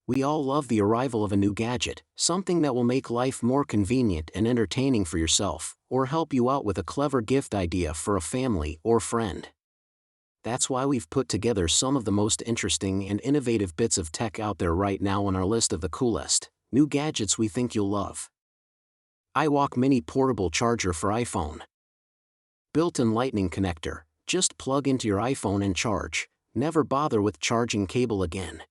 We all love the arrival of a new gadget, something that will make life more convenient and entertaining for yourself, or help you out with a clever gift idea for a family or friend. That's why we've put together some of the most interesting and innovative bits of tech out there right now on our list of the coolest new gadgets we think you'll love. iWALK Mini Portable Charger for iPhone. Built-in lightning connector, just plug into your iPhone and charge, never bother with charging cable again.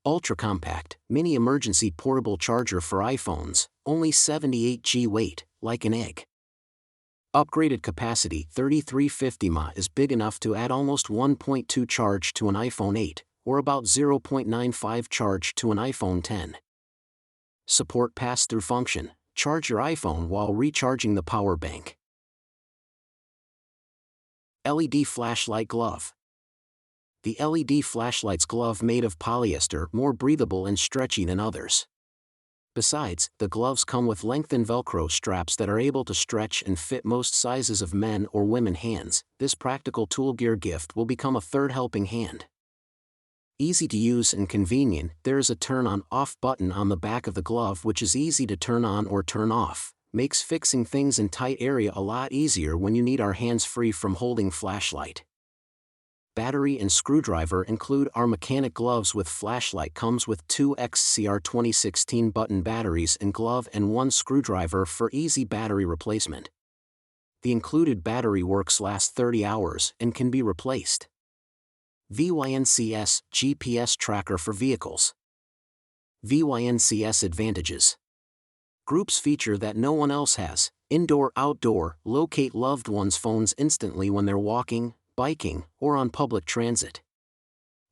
Ultra-compact, mini emergency portable charger for iPhones, only 78 g weight, like an egg. Upgraded capacity 3350 mAh is big enough to add almost 1.2 charge to an iPhone 8, or about 0.95 charge to an iPhone 10. Support pass-through function, charge your iPhone while recharging the power bank. LED flashlight glove. The LED flashlight's glove made of polyester, more breathable and stretchy than others. Besides, the gloves come with lengthened Velcro straps that are able to stretch and fit most sizes of men or women hands. This practical tool gear gift will become a third helping hand. Easy to use and convenient, there is a turn-on/off button on the back of the glove which is easy to turn on or turn off. Makes fixing things in tight area a lot easier when you need our hands free from holding flashlight. Battery and screwdriver include. Our mechanic gloves with flashlight comes with two XCR 2016 button batteries in glove and one screwdriver for easy battery replacement. The included battery works last 30 hours and can be replaced. VYNCS GPS tracker for vehicles. VYNCS advantages. Groups feature that no one else has. Indoor-outdoor, locate loved ones' phones instantly when they're walking, biking, or on public transit.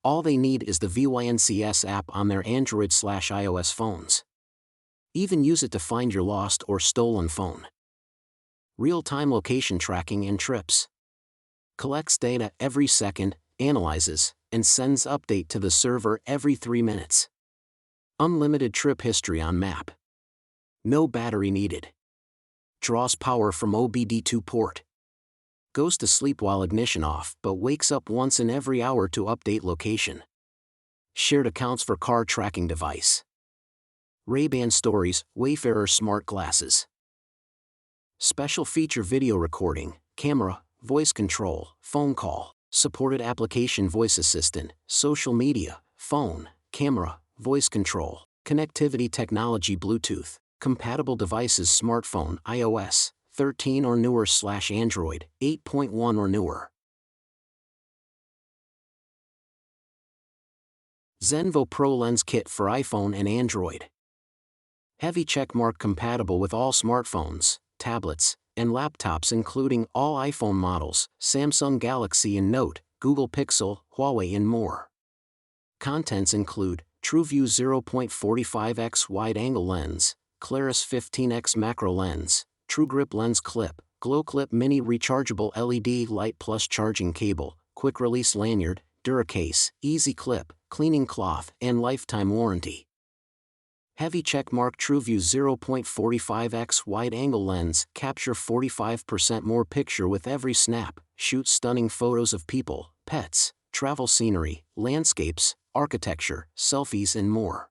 All they need is the VYNCS app on their Android/iOS phones. Even use it to find your lost or stolen phone. Real-time location tracking and trips. Collects data every second, analyzes, and sends update to the server every 3 minutes. Unlimited trip history on map. No battery needed. Draws power from OBD2 port. Goes to sleep while ignition off but wakes up once in every hour to update location. Shared accounts for car tracking device. Ray-Ban Stories, Wayfarer smart glasses. Special feature video recording, camera, voice control, phone call, supported application voice assistant, social media, phone, camera, voice control, connectivity technology Bluetooth, compatible devices smartphone iOS 13 or newer / Android 8.1 or newer. Xenvo Pro Lens Kit for iPhone and Android. Heavy checkmark compatible with all smartphones, tablets, and laptops including all iPhone models, Samsung Galaxy and Note, Google Pixel, Huawei and more. Contents include TrueView 0.45x wide-angle lens, Claris 15x macro lens, TrueGrip lens clip, Glow Clip mini rechargeable LED light plus charging cable, quick release lanyard, Duracase, easy clip, cleaning cloth, and lifetime warranty. Heavy checkmark TrueView 0.45x wide-angle lens, capture 45% more picture with every snap, shoot stunning photos of people, pets, travel scenery, landscapes, architecture, selfies and more.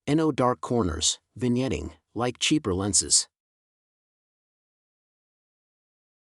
No dark corners, vignetting, like cheaper lenses.